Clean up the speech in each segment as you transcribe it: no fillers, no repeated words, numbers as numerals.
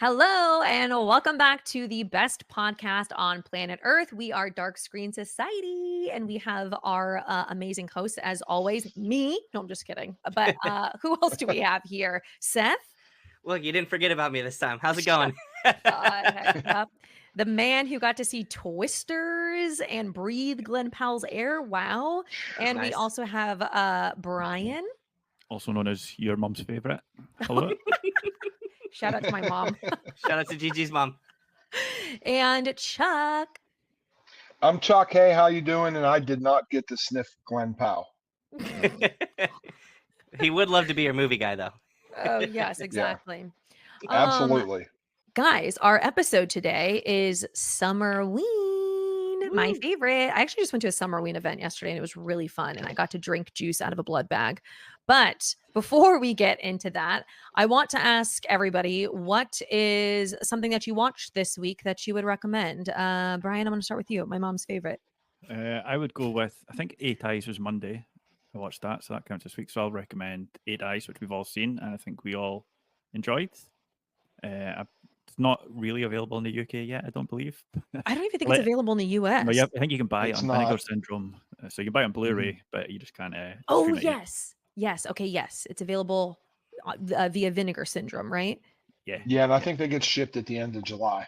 Hello, and welcome back to the best podcast on planet Earth. We are Dark Screen Society, and we have our amazing hosts, as always, me. No, I'm just kidding. But who else do we have here? Seth? Look, you didn't forget about me this time. How's it Shut going? heck up. The man who got to see Twisters and breathe Glenn Powell's air. Wow. And we Nice. also have Brian. Also known as your mum's favorite. Hello. Shout out to my mom. Shout out to Gigi's mom. And Chuck. I'm Chuck. Hey, how you doing? And I did not get to sniff Glenn Powell. He would love to be your movie guy, though. Oh, yes, exactly. Absolutely. Guys, our episode today is Summerween, my favorite. I actually just went to a Summerween event yesterday and it was really fun and I got to drink juice out of a blood bag. But before we get into that, I want to ask everybody, what is something that you watched this week that you would recommend? Brian, I'm going to start with you. My mom's favorite. I would go with, I think Eight Eyes was Monday. I watched that, so that counts this week. So I'll recommend Eight Eyes, which we've all seen, and I think we all enjoyed. It's not really available in the UK yet, I don't believe. I don't even think it's available in the US. No, yeah, I think you can buy It's it on not. Vinegar Syndrome. So you can buy it on Blu-ray, but you just can't. Oh, stream it yet. yes. Yes. Okay. Yes. It's available via Vinegar Syndrome, right? Yeah, and I think they get shipped at the end of July.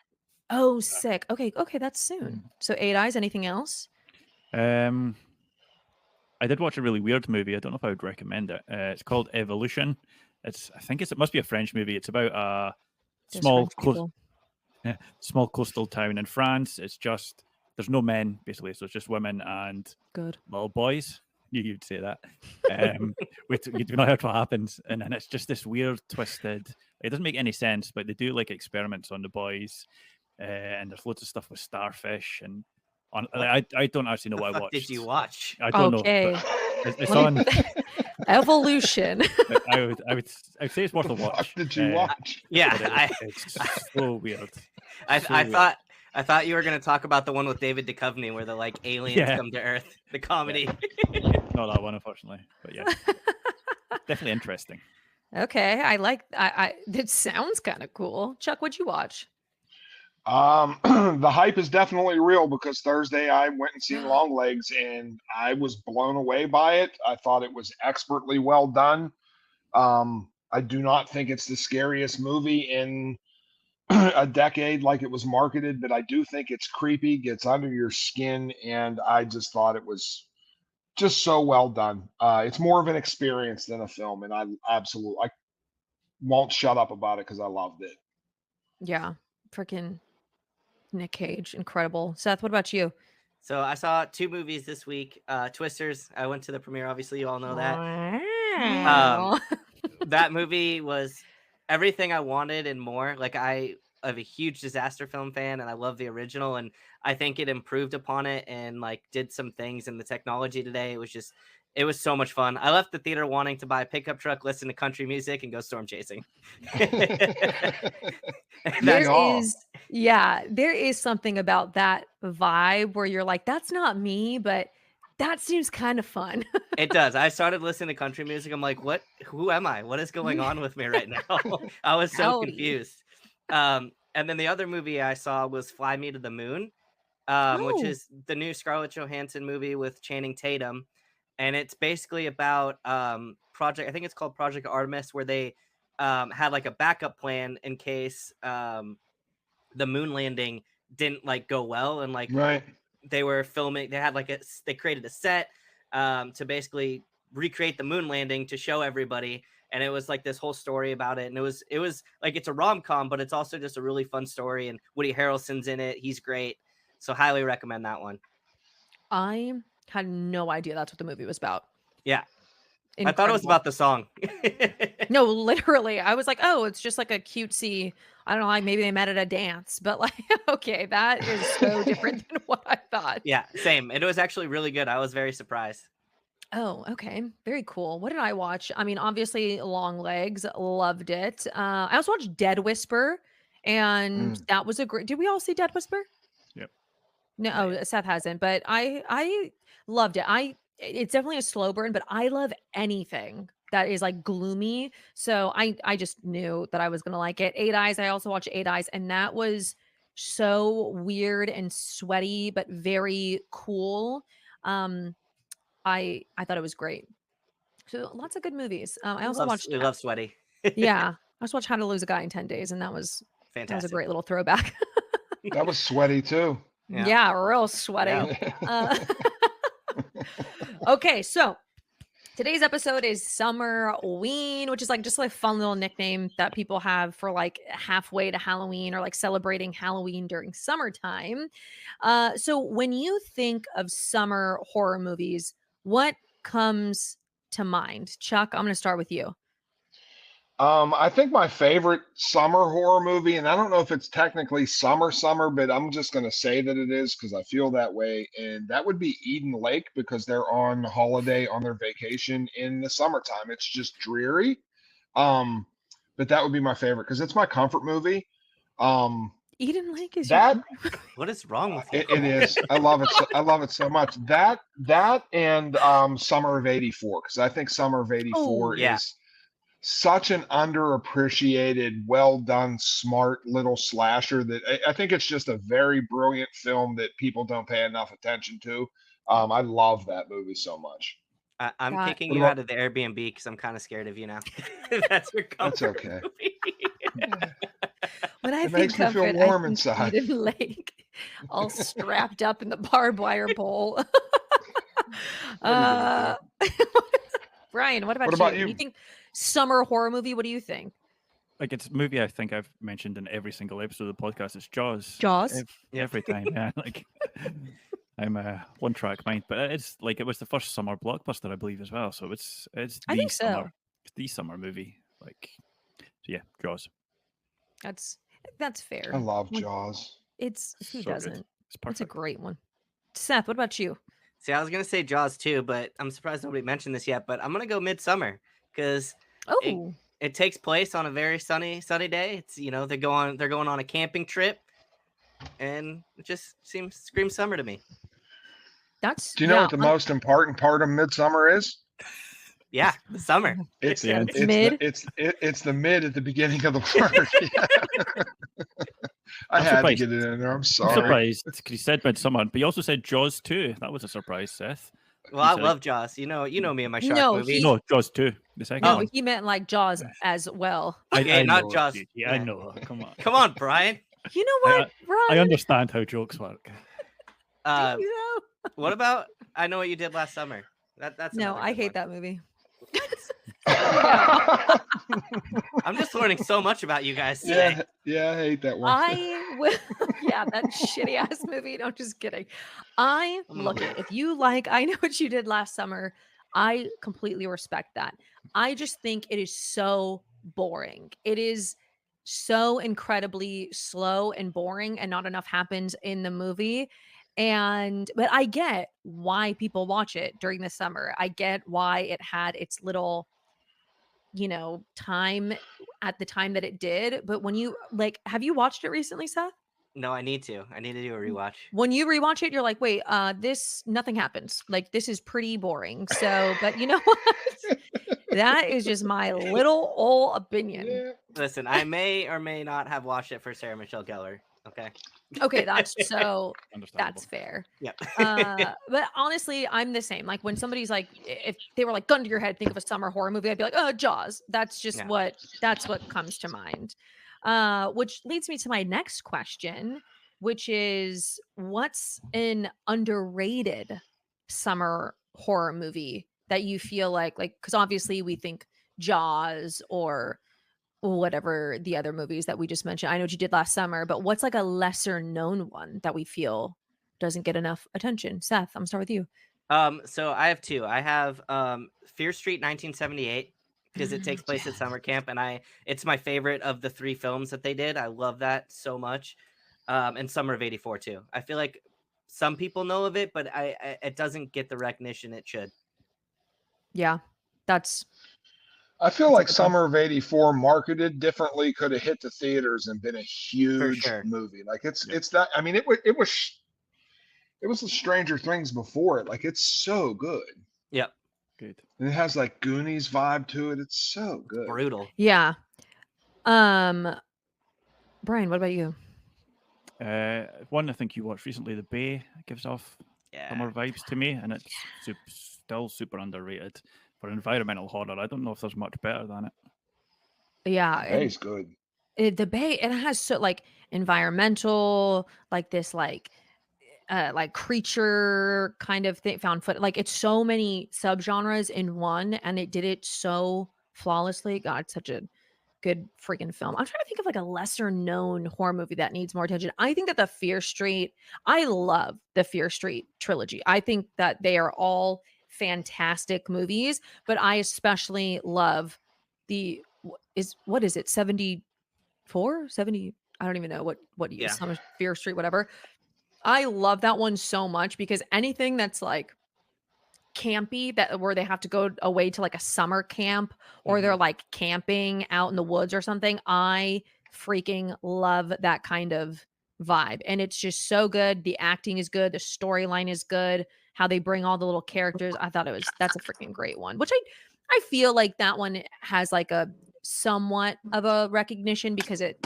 Oh, sick. Okay. Okay. That's soon. So Eight Eyes, anything else? I did watch a really weird movie. I don't know if I would recommend it. It's called Evolution. It must be a French movie. It's about a Just small French people. small coastal town in France. There's no men basically, so it's just women and Good. little boys. You'd say that. You do not heard what happens, and then it's just this weird, twisted. It doesn't make any sense, but they do like experiments on the boys, and there's loads of stuff with starfish and. I don't actually know what I Fuck watched. did you watch? I don't Okay. know. But it's on. Evolution. I would say it's worth a What the fuck watch. did you watch? Yeah, But it's so weird. I So weird. thought you were gonna talk about the one with David Duchovny where the like aliens Yeah. come to Earth, the comedy. Not that one, unfortunately. But yeah, definitely interesting. Okay. It sounds kind of cool. Chuck, what'd you watch? The hype is definitely real because Thursday I went and seen Longlegs and I was blown away by it. I thought it was expertly well done. I do not think it's the scariest movie in a decade like it was marketed, but I do think it's creepy, gets under your skin, and I just thought it was just so well done. It's more of an experience than a film, and I won't shut up about it because I loved it. Yeah. Freaking Nick Cage. Incredible. Seth, what about you? So I saw two movies this week. Twisters. I went to the premiere. Obviously, you all know that. Wow. That movie was everything I wanted and more. Like I'm a huge disaster film fan, and I love the original, and I think it improved upon it and like did some things in the technology today. It was so much fun. I left the theater wanting to buy a pickup truck, listen to country music, and go storm chasing. There is something about that vibe where you're like, that's not me, but that seems kind of fun. It does. I started listening to country music. I'm like, what? Who am I? What is going on with me right now? I was so Howdy. confused. And then the other movie I saw was Fly Me to the Moon, which Oh. is the new Scarlett Johansson movie with Channing Tatum. And it's basically about I think it's called Project Artemis, where they had like a backup plan in case the moon landing didn't like go well, and like Right. they were filming. They had they created a set to basically recreate the moon landing to show everybody, and it was like this whole story about it. And it was like it's a rom-com, but it's also just a really fun story. And Woody Harrelson's in it; he's great. So highly recommend that one. I had no idea that's what the movie was about. Yeah. I thought it was Incredible. about the song. No, literally. I was like, oh, it's just like a cutesy, I don't know, like maybe they met at a dance, but like, okay, that is so different than what I thought. Yeah, same. It was actually really good. I was very surprised. Oh, okay. Very cool. What did I watch? I mean, obviously Longlegs, loved it. I also watched Dead Whisper, and that was a great, did we all see Dead Whisper? Yep. No, Seth hasn't, but I loved it. It's definitely a slow burn, but I love anything that is like gloomy. So I just knew that I was gonna like it. Eight Eyes. I also watched Eight Eyes, and that was so weird and sweaty, but very cool. Um, I thought it was great. So lots of good movies. I also watched We love sweaty. yeah, I also watched How to Lose a Guy in 10 Days, and that was a Fantastic. great little throwback. That was sweaty too. Yeah. Yeah, real sweaty. Yeah. Uh, okay, so today's episode is Summerween, which is like just like a fun little nickname that people have for like halfway to Halloween or like celebrating Halloween during summertime. So when you think of summer horror movies, what comes to mind? Chuck, I'm going to start with you. I think my favorite summer horror movie, and I don't know if it's technically summer, but I'm just going to say that it is because I feel that way. And that would be Eden Lake because they're on holiday on their vacation in the summertime. It's just dreary. But that would be my favorite because it's my comfort movie. Eden Lake is That your What is wrong with you? it is. I love it. I love it so much. That and Summer of '84 because I think Summer of '84 yeah. is such an underappreciated, well done, smart little slasher that I think it's just a very brilliant film that people don't pay enough attention to. I love that movie so much. I'm That- kicking What you about- out of the Airbnb because I'm kind of scared of you now. That's your That's comfort okay. movie. When I It think makes me of feel it, warm I think inside. Eden Lake, all strapped up in the barbed wire pole. are you Brian, what about What about you? When you you? think summer horror movie, what do you think? Like it's a movie I think I've mentioned in every single episode of the podcast. It's Jaws. Jaws? Every time, yeah. Like I'm a one track mind, but it's like it was the first summer blockbuster, I believe, as well. So it's I the think so. summer, it's the summer movie. Like, so yeah, Jaws. That's fair. I love Like, Jaws. It's who So good. doesn't? It's It's a perfect. great one. Seth, what about you? See, I was gonna say Jaws too, but I'm surprised nobody mentioned this yet. But I'm gonna go Midsummer because Oh, it takes place on a very sunny day. It's they're going on a camping trip, and it just screams summer to me. that's Do you know what the most important part of Midsummer is? Yeah, the summer. It's The end. It's mid. It's the mid at the beginning of the word. I I'm had to surprised. get it in there. I'm I'm sorry. surprised because he said Midsommar, but he also said Jaws 2. That was a surprise, Seth. Well, I said- love Jaws. You know me and my shark No, movies. No, Jaws 2. The second No, one. he meant like Jaws as well. Okay, not know, Jaws. dude. Yeah, I Yeah. know. Come on. Come on, Brian. You know what, I Brian? understand how jokes work. Uh, You know? what about I Know What You Did Last Summer? That's No, another I good hate one. that movie. I'm just learning so much about you guys today. yeah, I hate that one. I will. Yeah, that shitty ass movie. No, just kidding. I look it. If you like, I Know What You Did Last Summer. I completely respect that. I just think it is so boring. It is so incredibly slow and boring, and not enough happens in the movie. But I get why people watch it during the summer. I get why it had its little time at the time that it did. But when you have you watched it recently, Seth? No, I need to. I need to do a rewatch. When you rewatch it, you're like, wait, this nothing happens. Like this is pretty boring. So, but you know what? That is just my little old opinion. Yeah. Listen, I may or may not have watched it for Sarah Michelle Gellar. Okay. Okay, that's Understandable. that's fair. Yep. But honestly, I'm the same. Like when somebody's like, if they were like, gun to your head, think of a summer horror movie, I'd be like, oh, Jaws. That's just Yeah. that's what comes to mind. Which leads me to my next question, which is what's an underrated summer horror movie that you feel like because obviously we think Jaws or whatever the other movies that we just mentioned. I Know What You Did Last Summer, but what's like a lesser known one that we feel doesn't get enough attention? Seth, I'm gonna start with you. So I have two. I have Fear Street 1978 because it takes place at summer camp, and it's my favorite of the three films that they did. I love that so much. And Summer of '84 too. I feel like some people know of it, but it doesn't get the recognition it should. Yeah, that's I feel That's a like good one. Summer of '84 marketed differently could have hit the theaters and been a huge sure. movie. Like it's Yeah. it's that. I mean, it was the Stranger Things before it. Like it's so good. Yep. Good. And it has like Goonies vibe to it. It's so good. Brutal. Yeah. Brian, what about you? One I think you watched recently, The Bay, gives off Yeah. summer vibes to me, and it's still super underrated for environmental horror. I don't know if there's much better than it. Yeah, and Bay's good. the Bay, it has so like environmental, like this like creature kind of thing, found foot, like it's so many subgenres in one, and it did it so flawlessly. God, it's such a good freaking film. I'm trying to think of like a lesser known horror movie that needs more attention. I think that the Fear Street, I love the Fear Street trilogy. I think that they are all fantastic movies, but I especially love the what is it? 74, 70, I don't even know what you Yeah. Summer Fear Street, whatever. I love that one so much because anything that's like campy, that where they have to go away to like a summer camp, or they're like camping out in the woods or something, I freaking love that kind of vibe. And it's just so good. The acting is good, the storyline is good, how they bring all the little characters. I thought that's a freaking great one, which I feel like that one has like a somewhat of a recognition because it,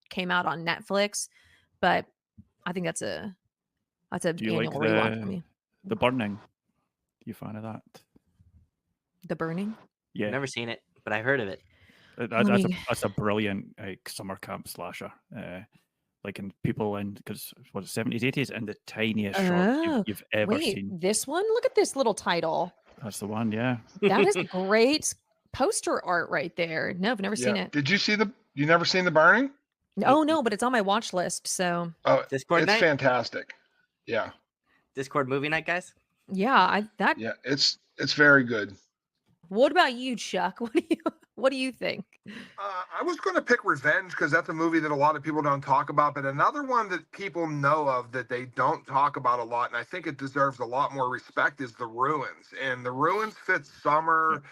came out on Netflix, but I think that's an Do you like annual rewatch for me. the Burning? You fan of that? The Burning. Yeah, Never seen it, but I heard of it. Let me- that's a brilliant summer camp slasher. Like in people in, because what, 70s, 80s, and the tiniest short Oh, you've ever wait, seen. this one? Look at this little title. That's the one, yeah. That is great poster art right there. No, I've never seen Yeah. it. Did you see you never seen The Burning? Oh no, but it's on my watch list. So Oh, Discord it's night? fantastic. Yeah. Discord movie night, guys. yeah, Yeah. It's very good. what about you, Chuck? What do you think? I was going to pick Revenge because that's a movie that a lot of people don't talk about, but another one that people know of that they don't talk about a lot, and I think it deserves a lot more respect, is The Ruins. And The Ruins fits summer.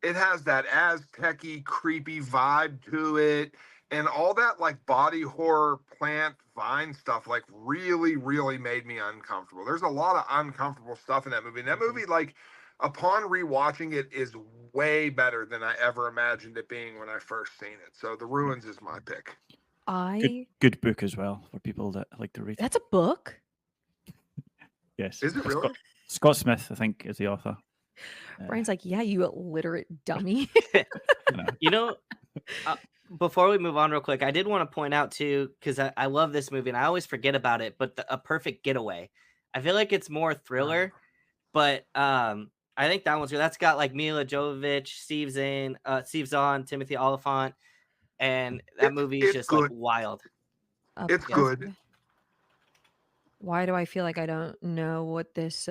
It has that Aztec-y, creepy vibe to it, and all that like body horror, plant, vine stuff like really, really made me uncomfortable. There's a lot of uncomfortable stuff in that movie. And that movie, like, upon rewatching it, is way better than I ever imagined it being when I first seen it. So The Ruins is my pick. Good book as well for people that like to read. That's a book. Yes. Is it really? Scott Smith, I think, is the author. Brian's like, yeah, you illiterate dummy. You know, before we move on real quick, I did want to point out too, because I love this movie and I always forget about it, but A Perfect Getaway. I feel like it's more thriller, but I think that one's good. That's got like Mila Jovovich, Steve Zahn, Timothy Oliphant, and that movie is just good. like wild. It's good. Why do I feel like I don't know what this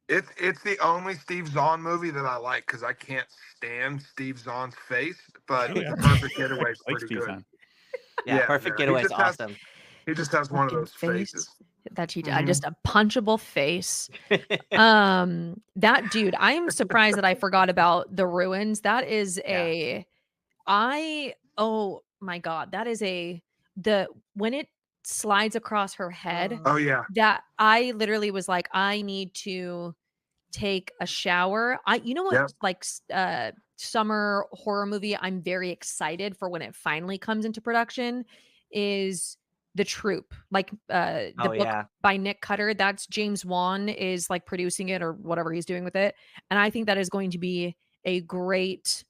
It's the only Steve Zahn movie that I like because I can't stand Steve Zahn's face, but Oh, yeah. The Perfect Getaway is Like pretty Steve good. Zahn. Yeah, Perfect he Getaway is just has- awesome. He just has one of fucking those faces. that he Mhm. just a punchable face. That dude, I am surprised that I forgot about The Ruins. That is oh my god, that is when it slides across her head, Oh yeah, that I literally was like, I need to take a shower. You know what, Yep. like summer horror movie I'm very excited for when it finally comes into production is The Troop, like the Oh, book yeah. by Nick Cutter. That's James Wan is like producing it or whatever he's doing with it, and I think that is going to be a great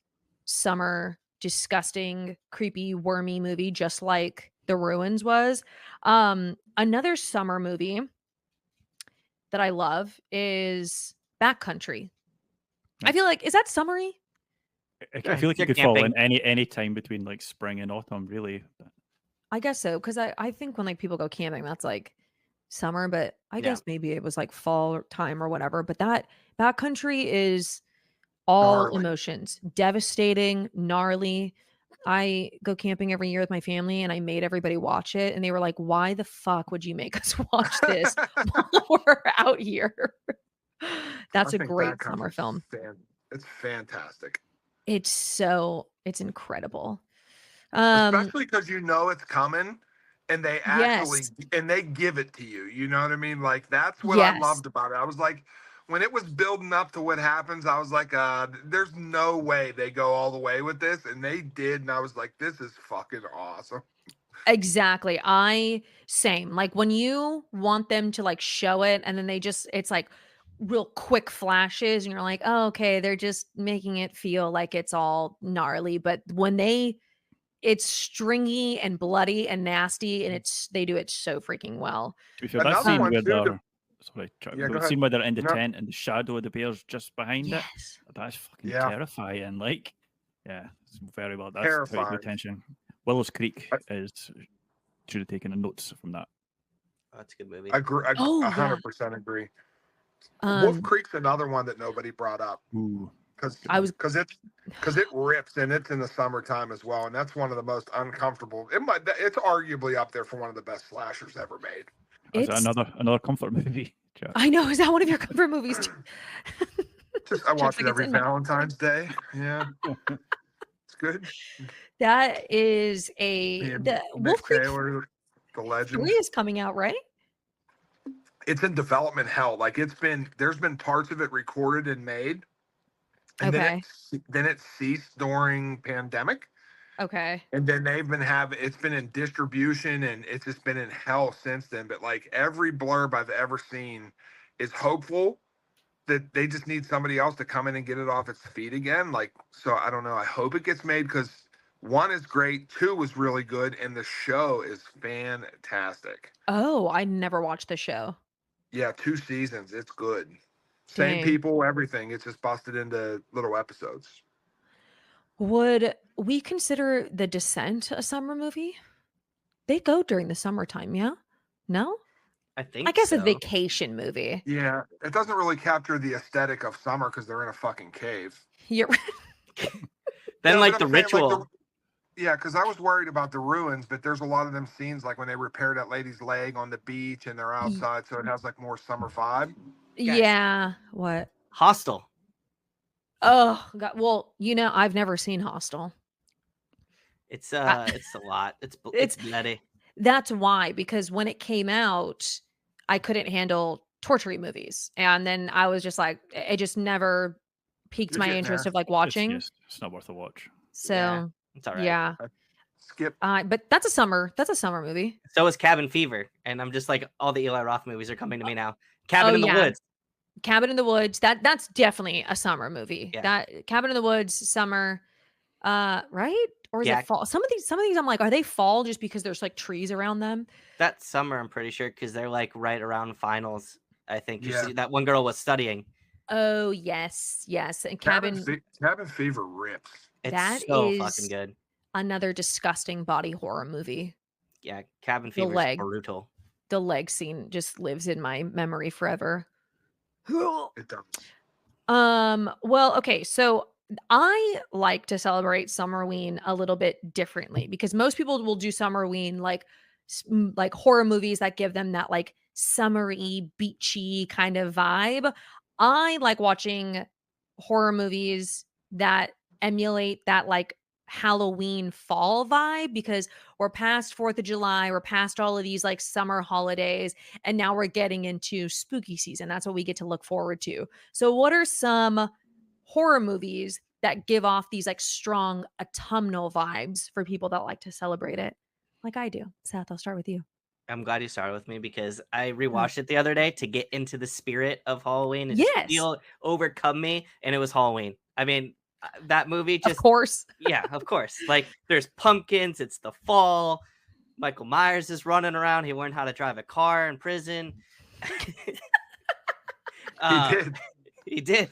summer disgusting creepy wormy movie, just like The Ruins was. Another summer movie that I love is Backcountry. I Nice. feel like, is that summery? I feel like You're you could fall in camping. any time between like spring and autumn, really. I guess so, because I think when like people go camping, that's like summer, but I Yeah. guess maybe it was like fall time or whatever. But that Backcountry is all Gnarly. emotions, devastating, gnarly. I go camping every year with my family, and I made everybody watch it, and they were like, "Why the fuck would you make us watch this while we're out here?" That's I a think great Backcountry's summer film. It's fantastic, It's incredible. especially because you know it's coming, and they actually Yes. and they give it to you. You know what I mean? Like that's what Yes. I loved about it. I was like, when it was building up to what happens, I was like, there's no way they go all the way with this, and they did, and I was like, this is fucking awesome. Exactly. Same. Like when you want them to like show it and then it's like real quick flashes and you're like, oh, okay, they're just making it feel like it's all gnarly. But when it's stringy and bloody and nasty and they do it so freaking well. To be fair, that Another scene one where too. the Go ahead. scene where they're in the No. tent and the shadow of the bear's just behind it, Yes. that's fucking Yeah. terrifying. Like, yeah, it's very well. That's Terrifying. tight attention. Willows Creek should have taken notes from that. Oh, that's a good movie. I agree. I Oh, yeah. 100% agree. Wolf Creek's another one that nobody brought up Ooh. because it rips and it's in the summertime as well, and that's one of the most uncomfortable. It's arguably up there for one of the best slashers ever made. Is that another comfort movie? Jack? I know. Is that one of your comfort movies too? I watch like it every it's in there. Valentine's Day. Yeah, it's good. That is the Mick Wolf Creek Taylor, the legend. 3 is coming out, right? It's in development hell. Like there's been parts of it recorded and made, and Okay. then it ceased during pandemic. Okay. And then it's been in distribution and it's just been in hell since then. But like every blurb I've ever seen is hopeful that they just need somebody else to come in and get it off its feet again. Like, so I don't know. I hope it gets made because 1 is great, 2 was really good, and the show is fantastic. Oh, I never watched the show. Yeah, 2 seasons. It's good. Same Dang. people, everything. It's just busted into little episodes. Would we consider The Descent a summer movie? They go during the summertime, yeah? No? I think I guess so. a vacation movie. Yeah, it doesn't really capture the aesthetic of summer because they're in a fucking cave. You're Then Yeah, like but the I'm saying, ritual. Yeah, because I was worried about the ruins, but there's a lot of them scenes like when they repair that lady's leg on the beach and they're outside, so it has like more summer vibe. Yeah. What? Hostel. Oh, God. Well, I've never seen Hostel. It's a lot. It's bloody. That's why, because when it came out, I couldn't handle torture movies. And then I was just like, it just never piqued You're my getting interest there. of like watching. It's not worth a watch. So It's all right. yeah. Skip. But that's a summer movie. So is Cabin Fever, and I'm just like all the Eli Roth movies are coming to me now. Cabin Oh, in the yeah. Woods. Cabin in the Woods. That's definitely a summer movie. Yeah. That Cabin in the Woods, summer, right? Or is Yeah. it fall? Some of these I'm like, are they fall just because there's like trees around them? That summer, I'm pretty sure, because they're like right around finals. I think Yeah. that one girl was studying. Oh yes. And Cabin Fever rips. It's That so is fucking good. another disgusting body horror movie. Yeah, Cabin Fever is leg. brutal. The leg scene just lives in my memory forever. It does. Well, okay, so I like to celebrate Summerween a little bit differently because most people will do Summerween like horror movies that give them that like summery, beachy kind of vibe. I like watching horror movies that emulate that like Halloween fall vibe because we're past 4th of July, we're past all of these like summer holidays, and now we're getting into spooky season. That's what we get to look forward to. So, what are some horror movies that give off these like strong autumnal vibes for people that like to celebrate it? Like I do. Seth, I'll start with you. I'm glad you started with me because I rewatched it the other day to get into the spirit of Halloween and Yes. just feel overcome me, and it was Halloween. I mean, that movie just Of course. yeah, of course. Like there's pumpkins, it's the fall. Michael Myers is running around. He learned how to drive a car in prison. He did. He did.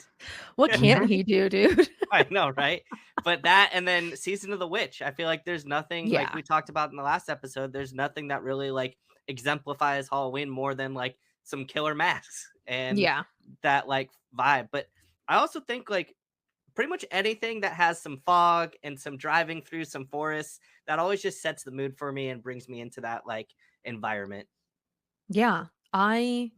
What can't he do, dude? I know, right? But that and then Season of the Witch. I feel like there's nothing like Yeah. we talked about in the last episode. There's nothing that really like exemplifies Halloween more than like some killer masks and Yeah. that like vibe. But I also think like pretty much anything that has some fog and some driving through some forests, that always just sets the mood for me and brings me into that like environment. Yeah. I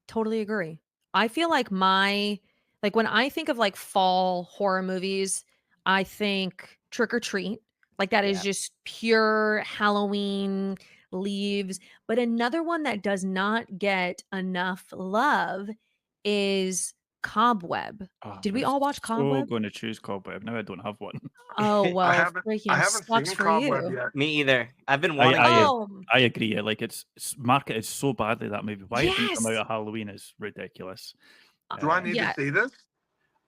totally agree. I feel like when I think of like fall horror movies, I think Trick or Treat. Like that is Yeah. just pure Halloween leaves. But another one that does not get enough love is Cobweb. Oh, Did I we was all watch so Cobweb? going to choose Cobweb. Now I don't have one. Oh, I well, haven't I freaking haven't sucks seen for Cobweb you. yet. Me either. I've been I wanting I, to. Oh, I agree. Like it's marketed so badly, that movie. Why it didn't come out yes. at Halloween is ridiculous. Do I need to Yeah, see this?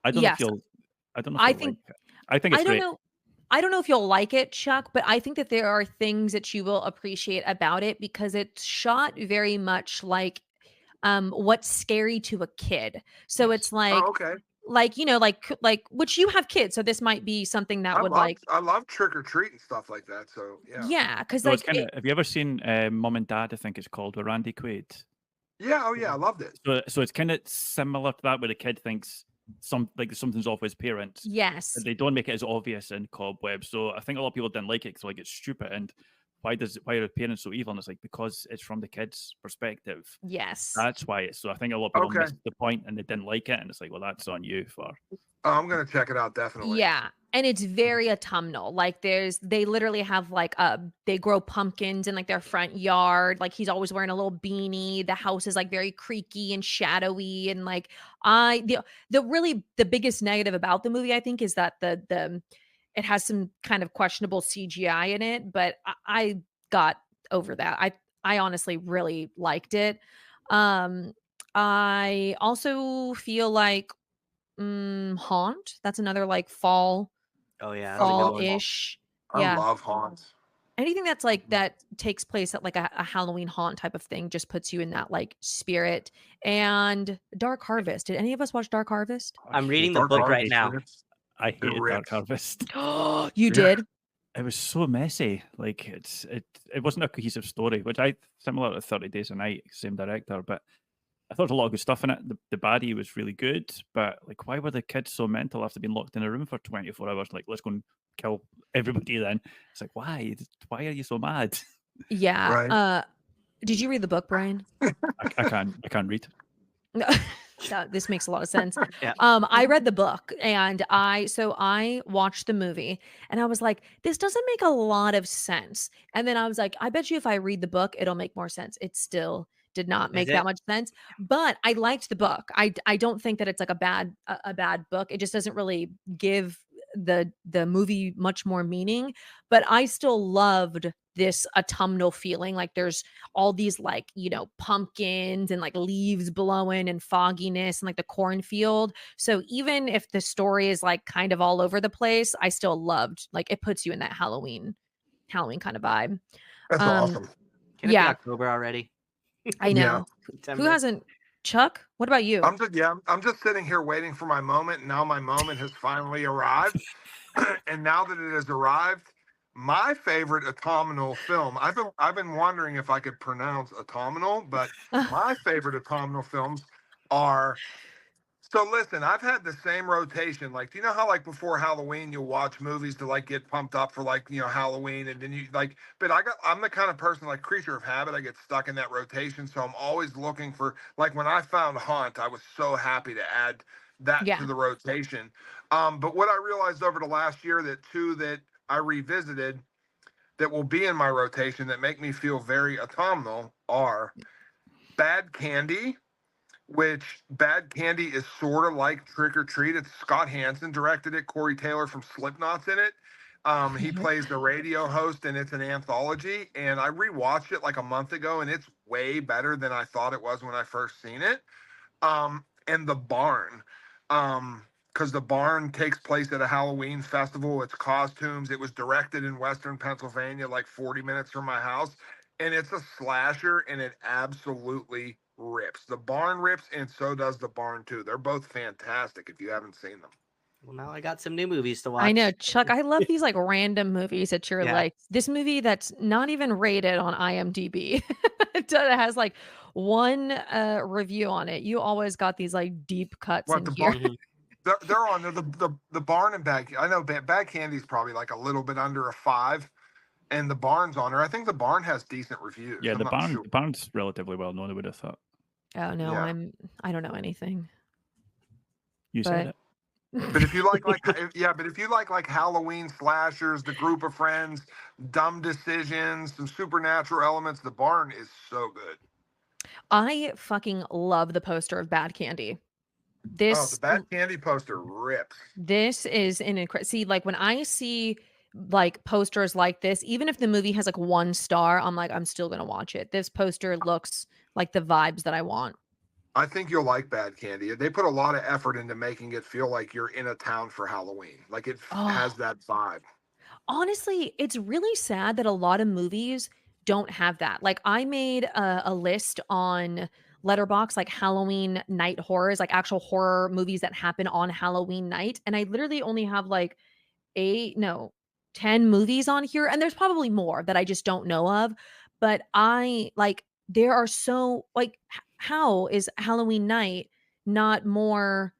I don't know if yes. you'll. I don't know if I you'll like think it. I think it's I don't great. know I don't know if you'll like it, Chuck, but I think that there are things that you will appreciate about it because it's shot very much what's scary to a kid. So it's Oh, okay. like which you have kids, so this might be something that would like I love trick or treat and stuff like that. So yeah. yeah, because No, it's like kind of. Have you ever seen Mum and Dad? I think it's called with Randy Quaid. Yeah, oh yeah, I loved it. So it's kind of similar to that, where the kid thinks something's off with his parents. yes. But they don't make it as obvious in Cobweb. So I think a lot of people didn't like it because like it's stupid and why are the parents so evil? And it's like because it's from the kid's perspective. Yes. That's why it's so. I think a lot of people Okay. missed the point and they didn't like it, and it's like, well, that's on you for. Oh, I'm gonna check it out definitely. Yeah, and it's very autumnal. Like they literally have they grow pumpkins in like their front yard. Like he's always wearing a little beanie. The house is like very creaky and shadowy and like the biggest negative about the movie I think is that the it has some kind of questionable CGI in it, but I got over that. I honestly really liked it. Um I also feel like Haunt, that's another, like, Oh yeah, I that's a good love one. fall-ish I yeah. love haunts. Anything that's, like that takes place at, like, a Halloween haunt type of thing just puts you in that, like, spirit, and Dark Harvest. Did any of us watch Dark Harvest? I'm reading the Dark book right Harvest now. rips. I It hated Dark rips. Harvest. You Yeah. did? It was so messy. Like it wasn't a cohesive story, which I similar to 30 Days a Night, same director, but I thought there was a lot of good stuff in it. The baddie was really good, but like, why were the kids so mental after being locked in a room for 24 hours? Like, let's go and kill everybody then. It's like, why? Why are you so mad? Yeah, Right. did you read the book, Brian? I can't read. No. This makes a lot of sense. Yeah. I read the book and I watched the movie and I was like, this doesn't make a lot of sense. And then I was like, I bet you if I read the book, it'll make more sense. It still did not Is make that it? much sense, but I liked the book. I don't think that it's like a bad book. It just doesn't really give the movie much more meaning, but I still loved this autumnal feeling. Like there's all these like, pumpkins and like leaves blowing and fogginess and like the cornfield. So even if the story is like kind of all over the place, I still loved like it puts you in that Halloween kind of vibe. That's Um awesome. Can it be yeah, October already? I Yeah. know. Who September? hasn't Chuck? What about you? I'm just sitting here waiting for my moment. And now my moment has finally arrived. And now that it has arrived, my favorite autumnal film. I've been wondering if I could pronounce autumnal, but my favorite autumnal films are. So listen, I've had the same rotation. Like, do you know how like before Halloween you'll watch movies to like get pumped up for like Halloween, and then you like. But I'm the kind of person like creature of habit. I get stuck in that rotation, so I'm always looking for like when I found Haunt, I was so happy to add that to Yeah. the rotation. But what I realized over the last year that two that I revisited that will be in my rotation that make me feel very autumnal are Bad Candy, which Bad Candy is sort of like Trick or Treat. It's Scott Hansen directed it. Corey Taylor from Slipknot's in it. He plays the radio host, and it's an anthology. And I rewatched it like a month ago, and it's way better than I thought it was when I first seen it. And The Barn, because The Barn takes place at a Halloween festival. It's costumes. It was directed in Western Pennsylvania, like 40 minutes from my house. And it's a slasher, and it absolutely rips. The Barn rips, and so does The Barn too. They're both fantastic if you haven't seen them. Well, now I got some new movies to watch. I know, Chuck. I love these like random movies that you're Yeah. like this movie that's not even rated on IMDb. It has like one review on it. You always got these like deep cuts What in the here. Barn? They're on the Barn and Bad. I know Bad Candy's probably like a little bit under a 5, and The Barn's on her. I think The Barn has decent reviews. Yeah, I'm not sure. the barn's relatively well known. I would have thought. Oh no, Yeah. I don't know anything. You said But it. But if you like but if you like Halloween slashers, the group of friends, dumb decisions, some supernatural elements, The Barn is so good. I fucking love the poster of Bad Candy. Oh, the Bad Candy poster rips. This is an incredible. See, like when I see like posters like this, even if the movie has like 1 star, I'm like, I'm still gonna watch it. This poster looks like the vibes that I want. I think you'll like Bad Candy. They put a lot of effort into making it feel like you're in a town for Halloween. Like it has Oh, that vibe. honestly, it's really sad that a lot of movies don't have that. Like I made a list on Letterbox, like Halloween night horrors, like actual horror movies that happen on Halloween night, and I literally only have like 8 no, 10 movies on here, and there's probably more that I just don't know of, but I like there are so like how is Halloween night not more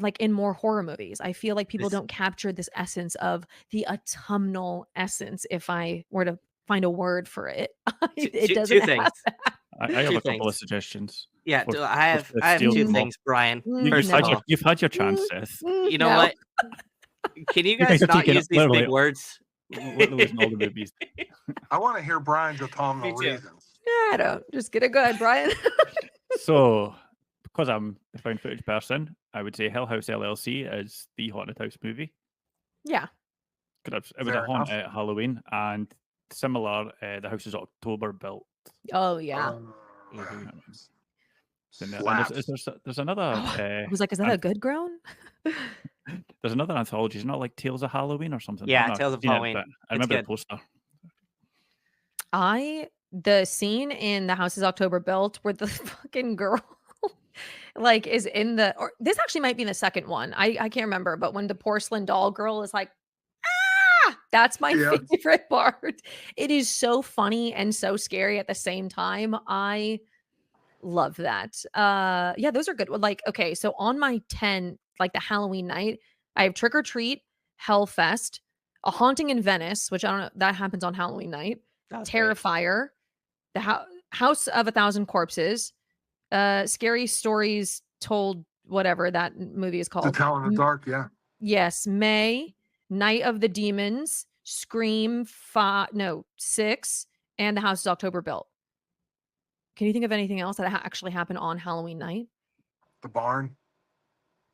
like in more horror movies? I feel like people This don't capture this essence of the autumnal essence, if I were to find a word for it. It doesn't two have things. that. I have Two a couple of things. suggestions. Yeah, For, I have steal two them all. things, Brian. First of You've, No. all, you've had your chance, Seth. you know No. what? Can you You guys guys are not taking it use these literally. big words? We're losing all the movies. I want to hear Brian's Me autumnal too. reasons. I don't. Just get it good, Brian. So, because I'm the found footage person, I would say Hill House LLC is the haunted house movie. Yeah. Because it was Fair a haunt enough. at Halloween, and similar, the house is October built. Oh, yeah. Mhm. And Slaps. there's another I was like, "Is that a good groan?" there's another anthology. It's not like Tales of Halloween or something. I Yeah, don't know if Tales you've of seen it, Halloween. but I It's remember the good. poster. The scene in The House is October Built where the fucking girl like is in the or this actually might be in the second one. I can't remember, but when the porcelain doll girl is like, "Ah!" That's my Yeah. favorite part. It is so funny and so scary at the same time. I love that. Yeah, those are good. Well, like, okay, so on my 10, like the Halloween night, I have Trick or Treat, Hellfest, A Haunting in Venice, which I don't know, that happens on Halloween night, That was great. Terrifier, the House of a Thousand Corpses, Scary Stories Told, whatever that movie is To called. tell in the dark, yeah. Yes, May, Night of the Demons, Scream 5, no, 6, and The House is October Built. Can you think of anything else that actually happened on Halloween night? The barn.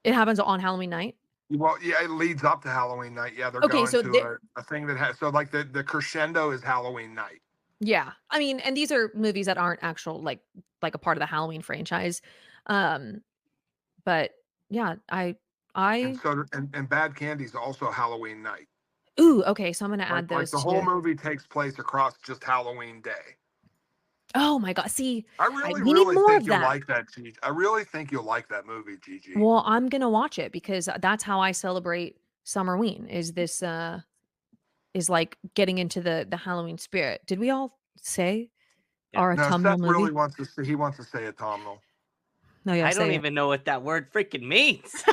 It happens on Halloween night? Well, yeah, it leads up to Halloween night. Yeah, they're Okay, going so to a thing that has so like the crescendo is Halloween night. yeah. I mean, and these are movies that aren't actual like a part of the Halloween franchise. Um, but yeah, And I so and Bad Candy's also Halloween night. ooh, okay, so I'm gonna add Like those the whole two. movie takes place across just Halloween day. Oh my god. See, I really, we need really more think of you'll that. like that, Gigi. I really think you'll like that movie, Gigi. Well, I'm gonna watch it because that's how I celebrate Summerween, is this is like getting into the Halloween spirit. Did we all say Yeah. our No, autumnal Seth really movie? wants to say he wants to say autumnal. No, yeah, I don't say it. even know what that word freaking means.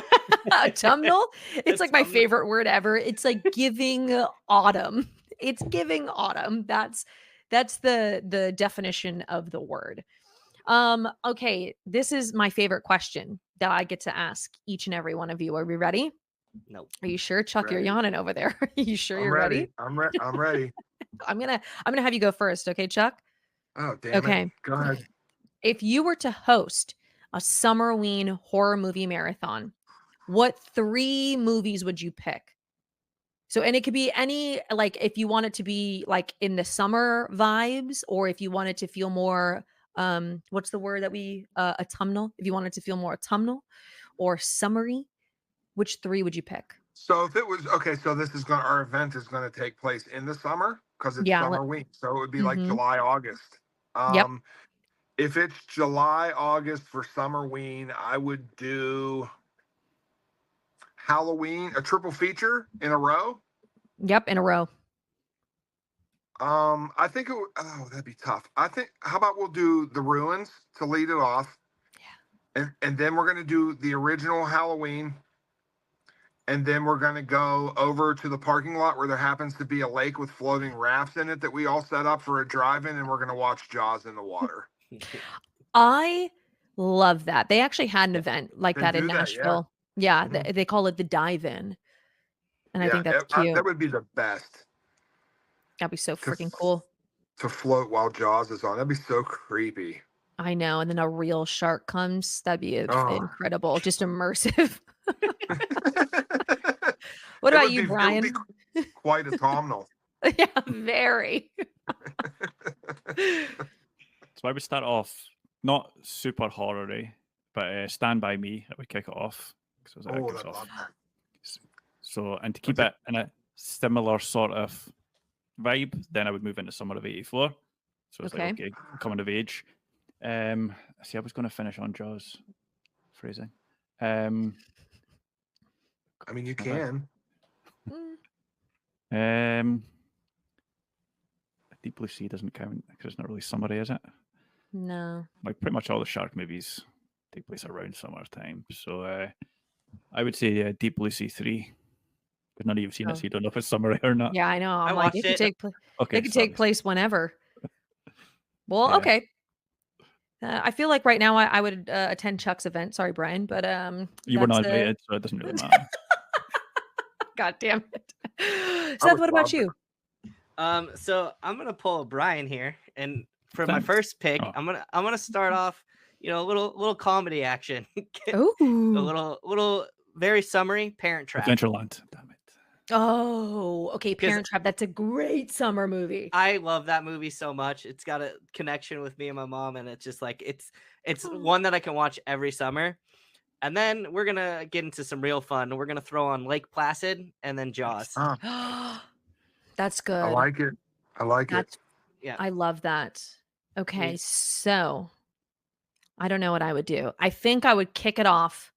Autumnal? It's like my Autumnal. favorite word ever. It's like giving autumn. It's giving autumn. That's the definition of the word. Okay, this is my favorite question that I get to ask each and every one of you. Are we ready? Nope. Are you sure, Chuck? You're Ready. yawning over there. Are you sure I'm you're ready? ready. I'm ready. I'm gonna have you go first, okay, Chuck? Oh, damn it. Okay. Go ahead. If you were to host a Summerween horror movie marathon, what 3 movies would you pick? So, and it could be any, like, if you want it to be like in the summer vibes, or if you want it to feel more, what's the word that we, autumnal? If you want it to feel more autumnal or summery, which 3 would you pick? So if it was okay, so our event is gonna take place in the summer because it's Yeah. summer week. So it would be like Mm-hmm. July, August. Yep. If it's July, August for Summerween, I would do Halloween, a triple feature in a row. Yep. In a row. I think that'd be tough. I think how about we'll do The Ruins to lead it off. Yeah. And then we're gonna do the original Halloween. And then we're gonna go over to the parking lot where there happens to be a lake with floating rafts in it that we all set up for a drive-in, and we're gonna watch Jaws in the water. I love that. They actually had an event like They that in do that, yeah. Nashville. Yeah. Mhm. They call it the dive-in. And I Yeah, think that's cute. that would be the best That'd be so to freaking cool. to float while Jaws is on. That'd be so creepy. I know, and then a real shark comes. That'd be Oh. incredible, just immersive. What It about would you, be Brian? quite autumnal. Yeah, very. So I would start off not super horror-y, but Stand By Me. I would kick it off because that Oh, gives I off. love that. So, and to keep Okay. it in a similar sort of vibe, then I would move into Summer of '84. So it's like, Okay. okay, coming of age. See, I was going to finish on Jaws phrasing. I mean, you can. Mm, Deep Blue Sea doesn't count because it's not really summery, is it? no. Like pretty much all the shark movies take place around summertime. So I would say Deep Blue Sea 3. But none of you've seen Oh. it, so you don't know if it's summery or not. Yeah, I know. I'm I like, watched it could it. take Okay, it could sorry. take place whenever. Well, Yeah. okay. I feel like right now I would attend Chuck's event. Sorry, Brian, but You were that's not invited, so it doesn't really matter. God damn it. I Seth, would what about love you? So I'm gonna pull a Brian here, and for my Thanks. first pick, Oh. I'm gonna start off, a little comedy action, a Ooh. little very summary Parent Trap. Adventureland. Damn it. Oh, okay. 'Cause- Parent Trap. That's a great summer movie. I love that movie so much. It's got a connection with me and my mom, and it's just like it's Oh. one that I can watch every summer. And then we're gonna get into some real fun. We're gonna throw on Lake Placid and then Jaws. That's good. I like it. I like it. That's Yeah. I love that. Okay, Me- so I don't know what I would do. I think I would kick it off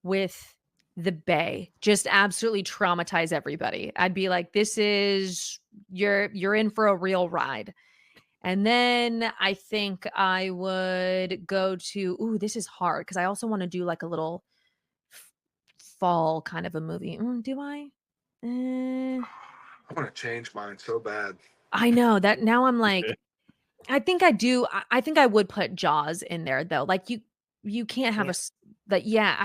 with the Bay. Just absolutely traumatize everybody. I'd be like, this is you're in for a real ride. And then I think I would go to, ooh, this is hard because I also want to do like a little f- fall kind of a movie. Do I? I want to change mine so bad. I know that now I'm like, I think I do. I think I would put Jaws in there though. Like you can't have Can't- that. Yeah,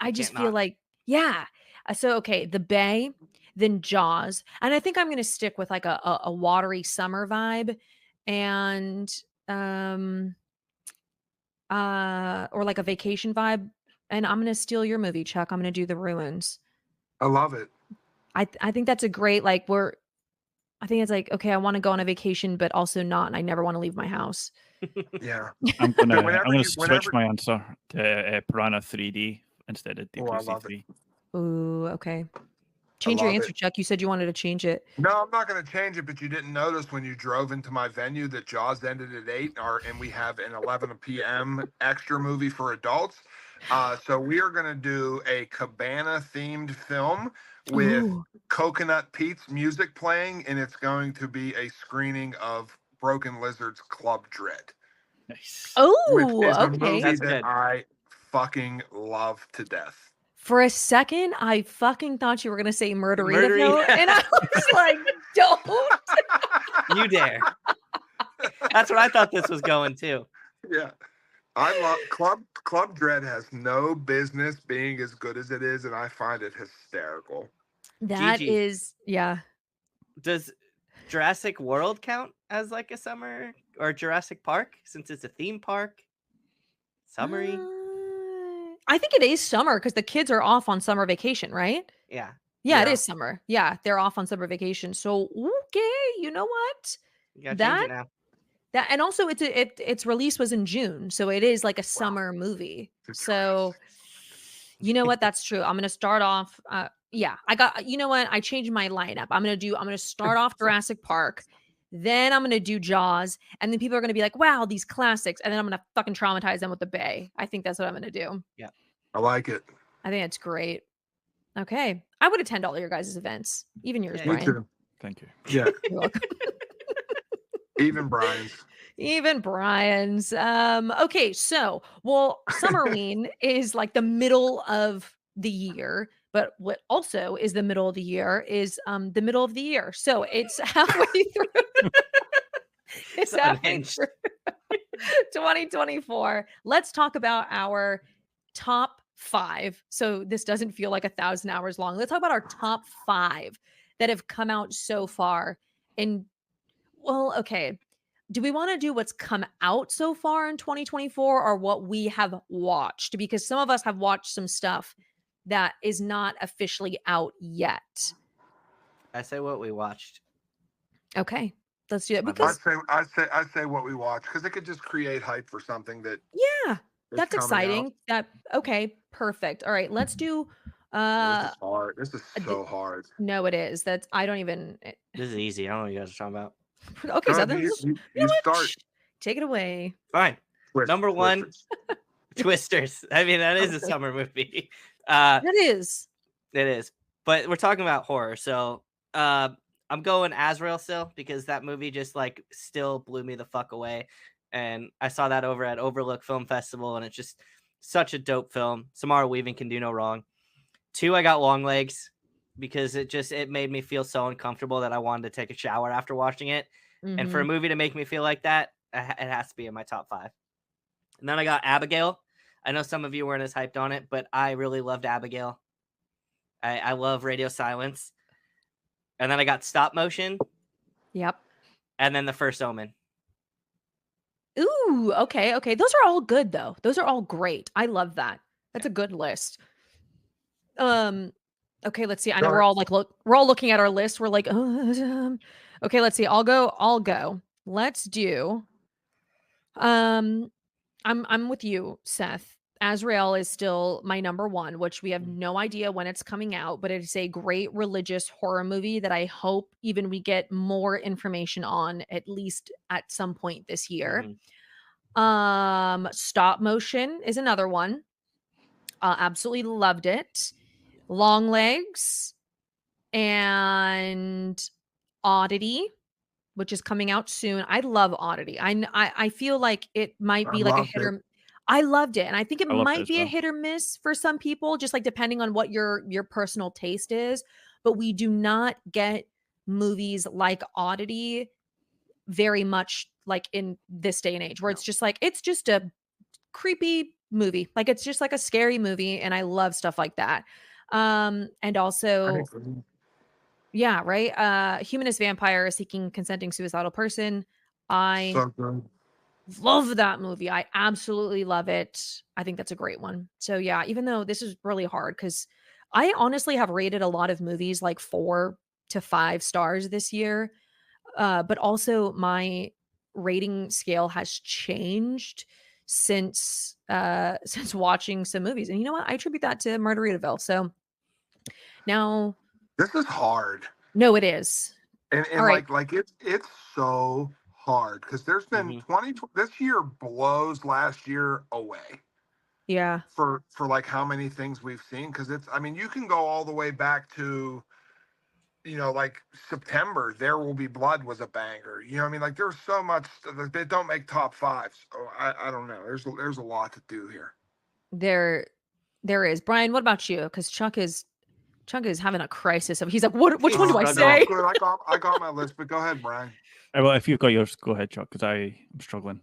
I just can't feel not. like, yeah. So okay, the Bay, then Jaws, and I think I'm gonna stick with like a watery summer vibe, and um or like a vacation vibe. And I'm gonna steal your movie, Chuck. I'm gonna do The Ruins. I love it. I think that's a great I think it's like, okay, I want to go on a vacation, but also not, and I never want to leave my house. Yeah. I'm gonna Whenever you- switch whenever- my answer to Piranha 3D instead of Deep Oh, I Blue Sea love it. 3. Ooh, okay. Change your love answer, it. Chuck. You said you wanted to change it. No, I'm not going to change it, but you didn't notice when you drove into my venue that Jaws ended at 8, and we have an 11 p.m. extra movie for adults. So we are going to do a cabana-themed film with Ooh. Coconut Pete's music playing, and it's going to be a screening of Broken Lizard's Club Dread, Nice. which Oh, is a okay. movie That's that good. I fucking love to death. For a second, I fucking thought you were gonna say Murderita, Murderita. and I was like, don't. You dare. That's what I thought this was going to. Yeah. I love Club Dread has no business being as good as it is, and I find it hysterical. That Gigi. is, yeah. Does Jurassic World count as like a summer, or Jurassic Park, since it's a theme park? Summary? I think it is summer because the kids are off on summer vacation, right? Yeah. Yeah, it Yeah. is summer. Yeah, they're off on summer vacation. So okay, you know what? You gotta change it now. That and also its release was in June, so it is like a summer movie. Good So you know what? That's true. I'm gonna start off. Yeah, you know what? I changed my lineup. I'm gonna start off Jurassic Park, then I'm gonna do Jaws, and then people are gonna be like, "Wow, these classics," and then I'm gonna fucking traumatize them with the Bay. I think that's what I'm gonna do. I like it. I think it's great. Okay, I would attend all your guys' events, even yours, Yeah, Me Brian. too. Thank you. Yeah. You're welcome. Even Brian's. Even Brian's. Okay, so Summerween is like the middle of the year, but what also is the middle of the year is the middle of the year. So it's halfway through. It's halfway Unhinged. through 2024. Let's talk about our top 5. So this doesn't feel like 1,000 hours long. Let's talk about our top 5 that have come out so far. And well, okay. do we want to do what's come out so far in 2024 or what we have watched? Because some of us have watched some stuff that is not officially out yet. I say what we watched. Okay, let's do it My because I'd say what we watch because it could just create hype for something that yeah, is that's coming out. exciting. That okay, perfect. All right, let's do This uh is hard. This is d- so hard. no, it is. That's I don't even This is easy. I don't know what you guys are talking about. okay, Go so ahead, then you, you you, know you what? start. Shh, take it away. Fine. Number one, Twisters. Twisters. I mean, that is a Okay. summer movie. That is. It is. But we're talking about horror, so I'm going Azrael still because that movie just like still blew me the fuck away. And I saw that over at Overlook Film Festival, and it's just such a dope film. Samara Weaving can do no wrong. 2, I got Longlegs because it made me feel so uncomfortable that I wanted to take a shower after watching it. And for a Mhm. movie to make me feel like that, it has to be in my top 5. And then I got Abigail. I know some of you weren't as hyped on it, but I really loved Abigail. I love Radio Silence. And then I got Stop Motion, Yep. and then The First Omen. Ooh, okay, okay. Those are all good though. Those are all great. I love that. That's a good list. Okay, let's see. I know Go we're ahead. all like we're all looking at our list. We're like, okay, let's see. I'll go. Let's do I'm with you, Seth. Azrael is still my number one, which we have no idea when it's coming out, but it's a great religious horror movie that I hope even we get more information on at least at some point this year. Stop motion is another one. Absolutely loved it. Long legs and Oddity, which is coming out soon. I love Oddity. I feel like it might I be like a loved hit it. or I loved it, and I think it I loved it might as be a well. hit or miss for some people, just like depending on what your personal taste is. But we do not get movies like Oddity very much like in this day and age, where No. it's just like it's just a creepy movie, like it's just like a scary movie, and I love stuff like that. And I also agree. yeah, right. Humanist vampire seeking consenting suicidal person. I So good. love that movie. I absolutely love it. I think that's a great one. So yeah, even though this is really hard because I honestly have rated a lot of movies like 4 to 5 stars this year. But also my rating scale has changed since since watching some movies. And you know what? I attribute that to Margaritaville. So now This is hard. no, it is. And All right. it's so hard because there's been 20 this year blows last year away Yeah. for like how many things we've seen because it's I mean you can go all the way back to like September There Will Be Blood was a banger, I mean, like there's so much they don't make top fives, so I don't know, there's a lot to do here. There is. Brian, what about you? Because Chuck is having a crisis of he's like, which one do I No, say? good, I got my list, but go ahead, Brian. Well, if you've got yours, go ahead, Chuck, because I'm struggling.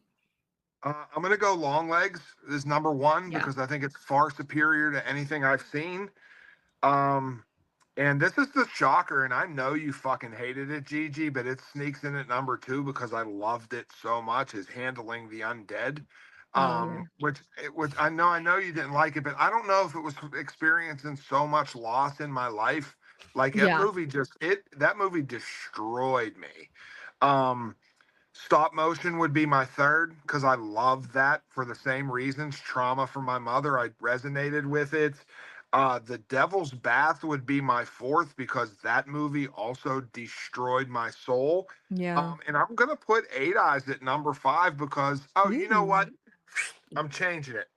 I'm gonna go Long Legs is number one Yeah. because I think it's far superior to anything I've seen. And this is the shocker, and I know you fucking hated it, Gigi, but it sneaks in at number 2 because I loved it so much. Is Handling the Undead, Oh yeah. which I know you didn't like it, but I don't know if it was experiencing so much loss in my life. Like Yeah. that movie destroyed me. Um, Stop motion would be my third because I love that for the same reasons. Trauma from my mother, I resonated with it. The Devil's Bath would be my fourth because that movie also destroyed my soul. Yeah. And I'm gonna put Eight Eyes at number 5 because you know what? Ooh. I'm changing it.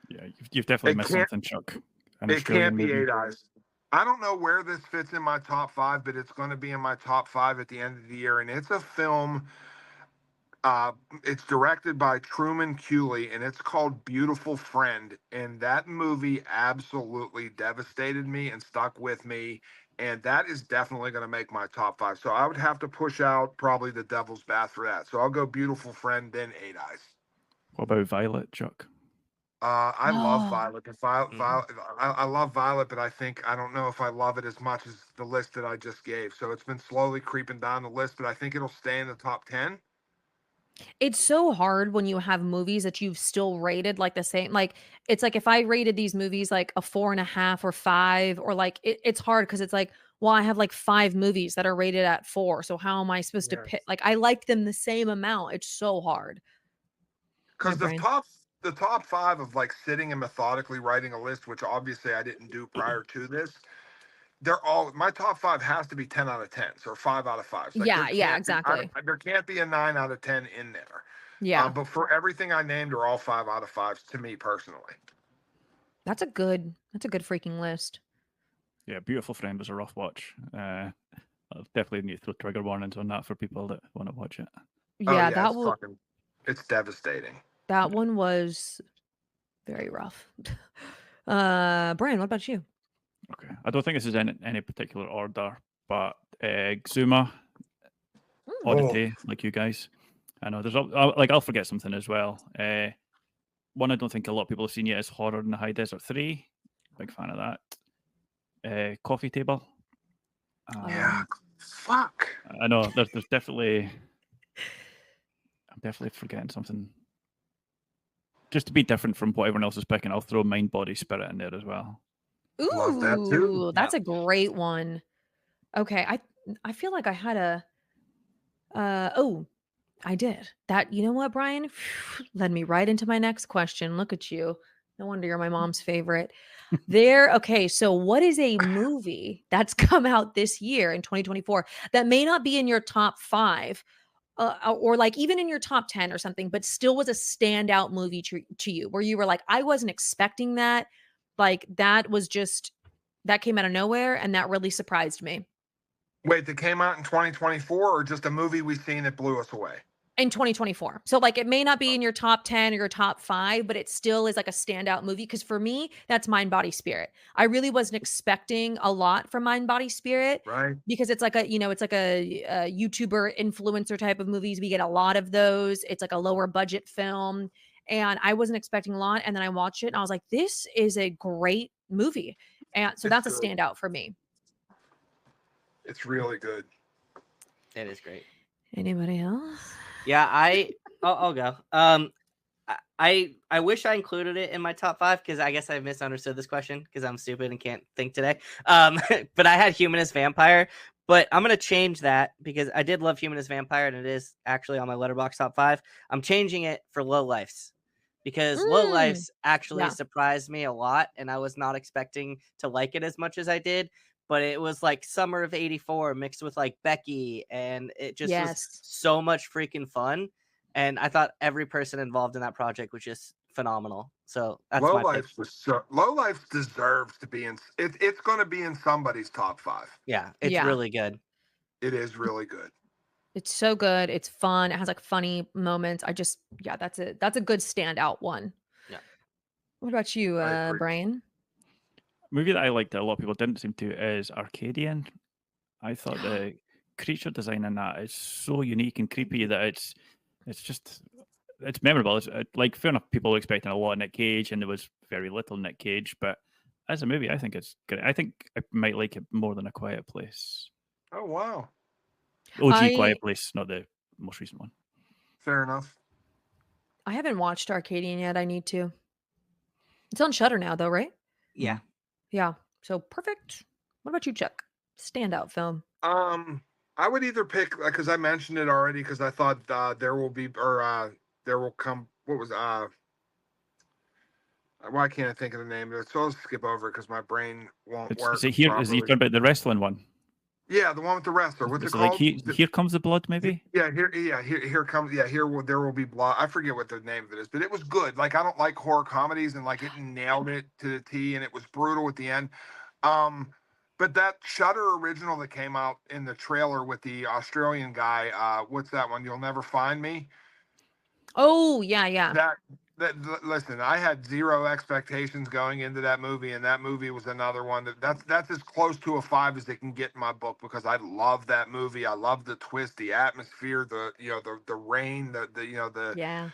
Yeah, you've definitely It missed can't. something, Chuck. An It Australian can't be movie. Eight Eyes. I don't know where this fits in my top 5, but it's going to be in my top 5 at the end of the year, and it's a film. It's directed by Truman Cooley, and it's called Beautiful Friend. And that movie absolutely devastated me and stuck with me. And that is definitely going to make my top 5. So I would have to push out probably The Devil's Bath for that. So I'll go Beautiful Friend, then Eight Eyes. What about Violet, Chuck? I love Oh. Violet. I love Violet, but I don't know if I love it as much as the list that I just gave. So it's been slowly creeping down the list, but I think it'll stay in the top 10. It's so hard when you have movies that you've still rated like the same. Like it's like if I rated these movies like a 4.5 or 5, or like it's hard because it's like, well, I have like 5 movies that are rated at 4. So how am I supposed to Yeah. pick? Like I like them the same amount. It's so hard. My Because brain. the top five of like sitting and methodically writing a list, which obviously I didn't do prior to this, they're all my top five has to be 10 out of 10s or 5 out of 5s. Like there Yeah, can't be exactly. there can't be a 9 out of 10 in there. Yeah. But for everything I named are all 5 out of 5s to me personally. That's a good freaking list. Yeah, Beautiful Friend was a rough watch. I'll definitely need to throw trigger warnings on that for people that want to watch it. Oh Yeah, yeah, it's devastating. that one was very rough. Brian, what about you? Okay, I don't think this is in any particular order, but Xuma, Mm. Oddity, like you guys. I know there's like I'll forget something as well. One I don't think a lot of people have seen yet is Horror in the High Desert 3. Big fan of that. Coffee Table. Yeah. Fuck. I know there's definitely. I'm definitely forgetting something. Just to be different from what everyone else is picking, I'll throw Mind, Body, Spirit in there as well. Love that too. Ooh, that's a great one. Okay, I feel like I had a oh, I did. That you know what, Brian? Led me right into my next question. Look at you. No wonder you're my mom's favorite. Okay, so what is a movie that's come out this year in 2024 that may not be in your top 5, or like even in your top 10 or something, but still was a standout movie to you where you were like, I wasn't expecting that. Like that came out of nowhere and that really surprised me. Wait, that came out in 2024 or just a movie we seen that blew us away? In 2024. So like it may not be in your top 10 or your top 5, but it still is like a standout movie. Cause for me, that's Mind, Body, Spirit. I really wasn't expecting a lot from Mind, Body, Spirit Right. because it's like it's like a YouTuber influencer type of movies. We get a lot of those. It's like a lower budget film. And I wasn't expecting a lot. And then I watched it and I was like, this is a great movie. And so It's that's a good. standout for me. It's really good. It is great. Anybody else? Yeah, I'll go. I wish I included it in my top 5 because I guess I misunderstood this question because I'm stupid and can't think today. But I had Humanist Vampire, but I'm gonna change that because I did love Humanist Vampire and it is actually on my Letterboxd top 5. I'm changing it for Low Lifes because Low Lifes actually Yeah. surprised me a lot and I was not expecting to like it as much as I did. But it was like summer of '84 mixed with like Becky, and it just was Yes. so much freaking fun. And I thought every person involved in that project was just phenomenal. So that's Low my pick. Low Life deserves to be in. It's going to be in somebody's top 5. Yeah, it's Yeah. really good. It is really good. It's so good. It's fun. It has like funny moments. That's a good standout one. Yeah. What about you, I agree. Brian? Movie that I liked that a lot of people didn't seem to is Arcadian. I thought the creature design in that is so unique and creepy that it's memorable. It's like fair enough, people were expecting a lot of Nick Cage and there was very little Nick Cage, but as a movie, I think it's good. I think I might like it more than A Quiet Place. Oh wow. OG Quiet Place, not the most recent one. Fair enough. I haven't watched Arcadian yet. I need to. It's on Shudder now, though, right? Yeah. Yeah. So perfect. What about you, Chuck? Standout film. I would either pick because I mentioned it already because I thought there will come. What was why can't I think of the name of it? So I'll skip over it because my brain won't work. Is he talking about the wrestling one? Yeah, the one with the wrestler. What's it like called? Here Comes the Blood, maybe? Here comes. Yeah, there will be blood. I forget what the name of it is, but it was good. Like I don't like horror comedies, and like it nailed it to the T, and it was brutal at the end. But that Shudder original that came out in the trailer with the Australian guy, what's that one? You'll Never Find Me. Oh yeah. Listen, I had zero expectations going into that movie, and that movie was another one that's as close to a 5 as they can get in my book because I love that movie. I love the twist, the atmosphere, the rain, the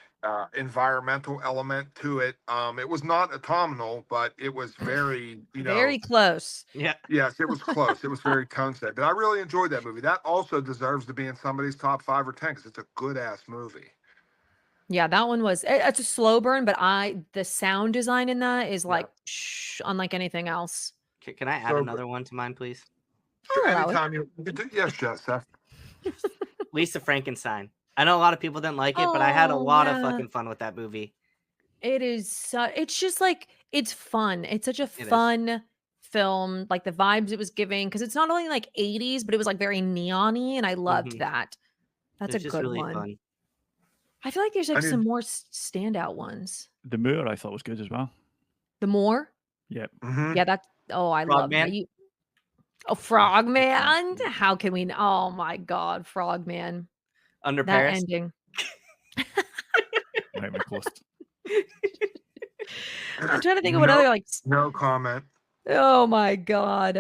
environmental element to it. It was not autumnal, but it was very very close. Yeah. Yes, it was close. It was very tone set, but I really enjoyed that movie. That also deserves to be in somebody's top 5 or 10 because it's a good ass movie. Yeah, that one was it's a slow burn, but the sound design in that is Yeah. like unlike anything else. Can I add So- another one to mine, please? Sure, I'll allow it. anytime you do, yes, Seth. Lisa Frankenstein. I know a lot of people didn't like it, but I had a Oh, lot of yeah. fucking fun with that movie. It is it's just like it's fun. It's such a is. fun film, like the vibes it was giving because it's not only like 80s, but it was like very neon-y and I loved Mhm. that. That's a It's just good really one. fun. I feel like there's like I some need- more standout ones. The Moor I thought was good as well. The more? Yep. Mhm. Yeah, that's I love that. Frogman? Frogman. How can we oh my god, Frogman. Under That Paris. ending. Right, we're close. I'm trying to think of what No- other like No comment. oh my god.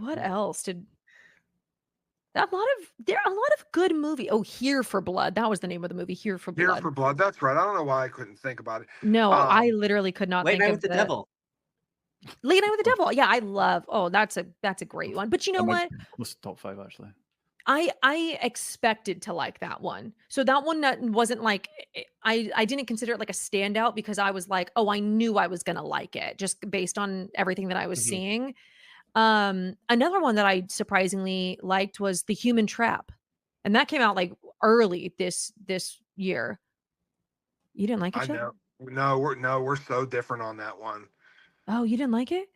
What else did there are a lot of good movie. Oh, Here for Blood. That was the name of the movie. Here for Here Blood. for Blood. That's right. I don't know why I couldn't think about it. No, I Um, literally could not Late think Night of with the Devil. Late Night with the Devil. Yeah, I love. Oh, that's a great one. But you know what? Close to top 5 actually. I expected to like that one. So that one wasn't like I didn't consider it like a standout because I was like, oh, I knew I was gonna like it just based on everything that I was Mhm. seeing. Another one that I surprisingly liked was The Human Trap, and that came out like early this year. You didn't like it, I Chip? know. We're so different on that one. Oh, you didn't like it?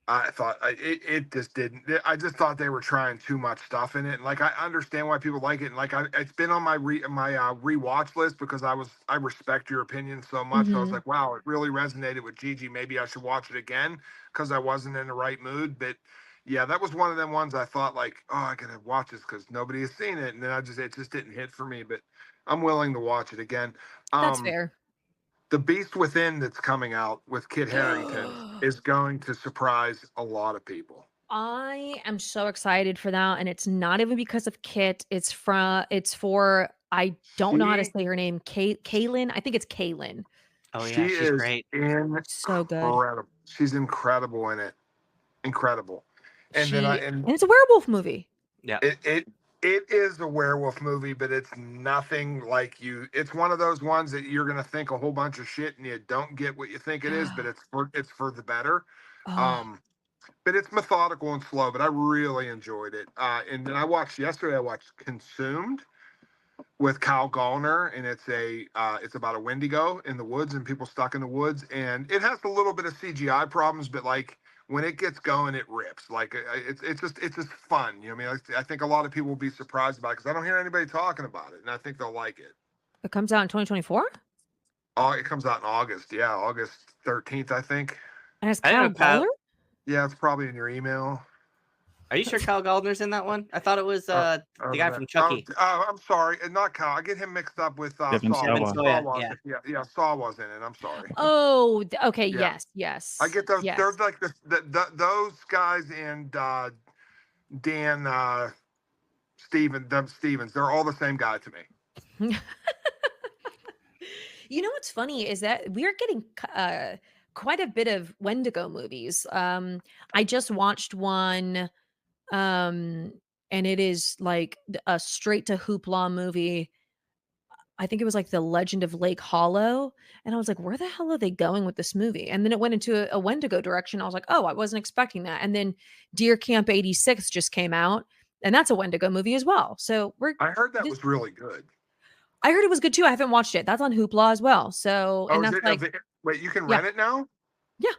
I thought it just didn't. I just thought they were trying too much stuff in it. And like I understand why people like it. And like it's been on my rewatch list because I respect your opinion so much. So I was Mhm. like, wow, it really resonated with Gigi. Maybe I should watch it again because I wasn't in the right mood. But yeah, that was one of them ones I thought like, oh, I gotta watch this because nobody has seen it. And then it just didn't hit for me. But I'm willing to watch it again. That's fair. The Beast Within that's coming out with Kit Harington is going to surprise a lot of people. I am so excited for that, and it's not even because of Kit. It's for I don't know how to She- say her name. Kaylin. I think it's Kaylin. Oh she yeah, she's is great. So good. incredible. She's incredible in it. Incredible. And then And it's a werewolf movie. Yeah. it is a werewolf movie, but it's nothing like you. It's one of those ones that you're gonna think a whole bunch of shit and you don't get what you think it is, but it's for the better. Oh, But it's methodical and slow, but I really enjoyed it. And then I watched Consumed with Kyle Gallner, and it's about a Wendigo in the woods and people stuck in the woods, and it has a little bit of CGI problems, but like when it gets going, it rips. Like it's just fun. You know what I mean? I think a lot of people will be surprised about it because I don't hear anybody talking about it, and I think they'll like it. it comes out in 2024, Oh, it comes out in August. Yeah, August 13th, I think. and it's I Kyle didn't know Kyle- Gallner. Yeah, it's probably in your email. Are you sure Kyle Gallner's in that one? I thought it was the guy from Chucky. I'm sorry, not Kyle. I get him mixed up with Devin Saw. Sawa. Saw Yeah. was yeah, Saw was in it. I'm sorry. Oh, okay. Yeah. Yes. I get those. Yes. They're like those guys and Dan Stevens. They're all the same guy to me. You know what's funny is that we're getting quite a bit of Wendigo movies. I just watched one, and it is like a straight to hoopla movie. I think it was like The Legend of Lake Hollow, and I was like, "Where the hell are they going with this movie?" And then it went into a Wendigo direction. I was like, "Oh, I wasn't expecting that." And then Deer Camp '86 just came out, and that's a Wendigo movie as well. So I heard that was really good. I heard it was good too. I haven't watched it. That's on Hoopla as well. So, and that's like, Wait, you can Yeah. rent it now? yeah,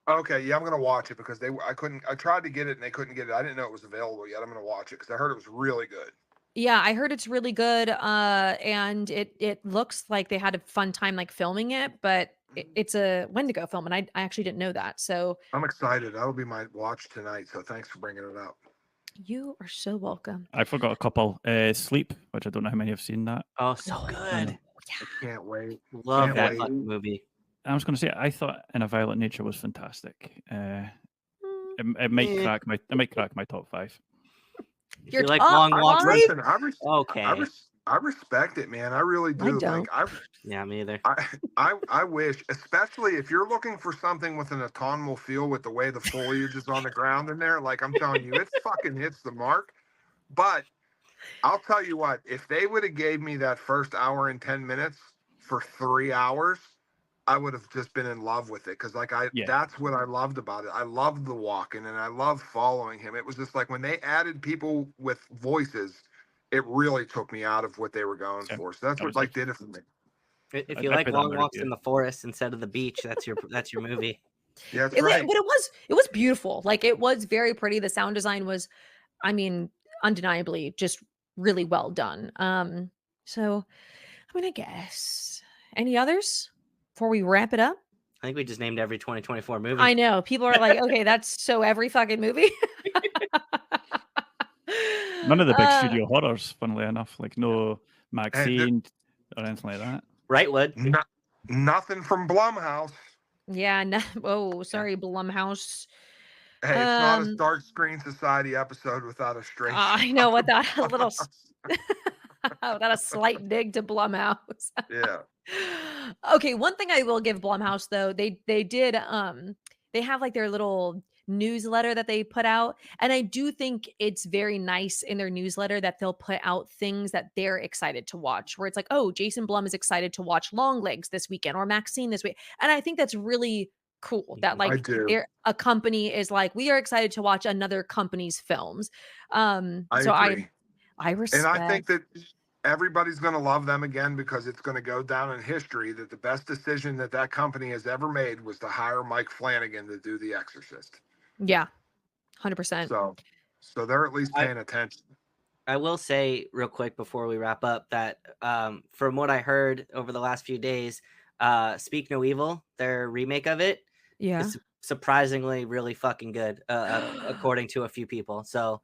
Okay, yeah, I'm gonna watch it because I tried to get it and they couldn't get it. I didn't know it was available yet. I'm gonna watch it because I heard it was really good. yeah. I heard it's really good. And it looks like they had a fun time like filming it, but it's a Wendigo film, and I actually didn't know that. So I'm excited. That'll be my watch tonight. So thanks for bringing it up. you are so welcome. I forgot a couple. Sleep, which I don't know how many have seen that. Oh, so No. good. Can't wait. Love Can't that wait. fucking movie. I was going to say I thought In a Violent Nature was fantastic. Mm, It might Eh. crack my top 5. If Your you like top long five? walks, Listen, okay. I respect it, man. I really do. don't. Like Yeah, me either. I wish, especially if you're looking for something with an autumnal feel with the way the foliage is on the ground in there, like I'm telling you, it fucking hits the mark. But I'll tell you what, if they would have gave me that first hour and 10 minutes for 3 hours, I would have just been in love with it. Cause like Yeah. that's what I loved about it. I loved the walking and I loved following him. It was just like when they added people with voices, it really took me out of what they were going Same. for. So that's I what was like like- did it for me. If I'd you put like that in long my walks review. in the forest instead of the beach, that's your movie. Yeah, that's But right. it was beautiful. Like it was very pretty. The sound design was, I mean, undeniably just really well done. So I mean, I guess. Any others before we wrap it up? I think we just named every 2024 movie. I know. People are like, okay, that's so every fucking movie. None of the big Uh, studio horrors, funnily enough, like no Maxine or anything like that. Rightwood. No, nothing from Blumhouse. Yeah. No, oh, sorry, Blumhouse. Hey, it's not a Um, Dark Screen Society episode without a straight. I know what that a little without a slight dig to Blumhouse. Yeah. Okay, one thing I will give Blumhouse though, they did they have like their little newsletter that they put out, and I do think it's very nice in their newsletter that they'll put out things that they're excited to watch, where it's like, oh, Jason Blum is excited to watch Longlegs this weekend or Maxine this week. And I think that's really cool that I like do. a company is like, we are excited to watch another company's films. I So agree. I respect. And I think that everybody's going to love them again because it's going to go down in history that the best decision that that company has ever made was to hire Mike Flanagan to do The Exorcist. Yeah, 100%. So they're at least paying attention. I will say real quick before we wrap up that from what I heard over the last few days, Speak No Evil, their remake of it, Yeah. is surprisingly really fucking good, according to a few people. So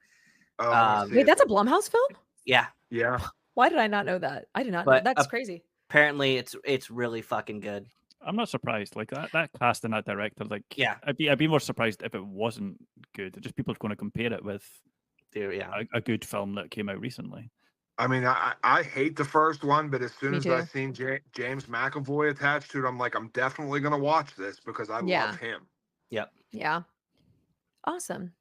Oh, I wanna see Wait, it that's a then. Blumhouse film? yeah, Yeah. Why did I not know that? I did not know. But, That's crazy. apparently it's really fucking good. I'm not surprised. Like that cast and that director, like Yeah. I'd be more surprised if it wasn't good. Just people are going to compare it with Dude, yeah. a good film that came out recently. I mean, I hate the first one, but as soon Me as I too. seen James McAvoy attached to it, I'm like, I'm definitely going to watch this because I Yeah. love him. Yeah. Awesome.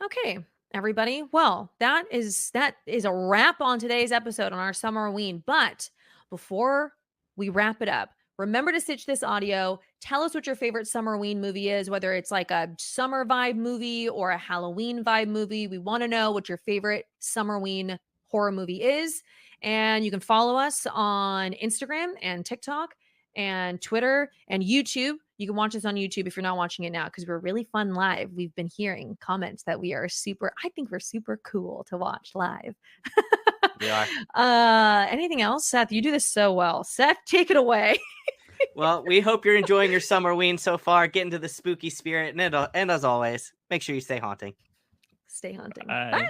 Okay, everybody. Well, that is a wrap on today's episode on our Summerween. But before we wrap it up, remember to stitch this audio. Tell us what your favorite Summerween movie is, whether it's like a summer vibe movie or a Halloween vibe movie. We want to know what your favorite Summerween horror movie is. And you can follow us on Instagram and TikTok and Twitter and YouTube. You can watch us on YouTube if you're not watching it now because we're really fun live. We've been hearing comments that I think we're super cool to watch live. We are. Anything else? Seth, you do this so well. Seth, take it away. Well, we hope you're enjoying your Summerween so far. Get into the spooky spirit. And as always, make sure you stay haunting. Stay haunting. Bye. Bye.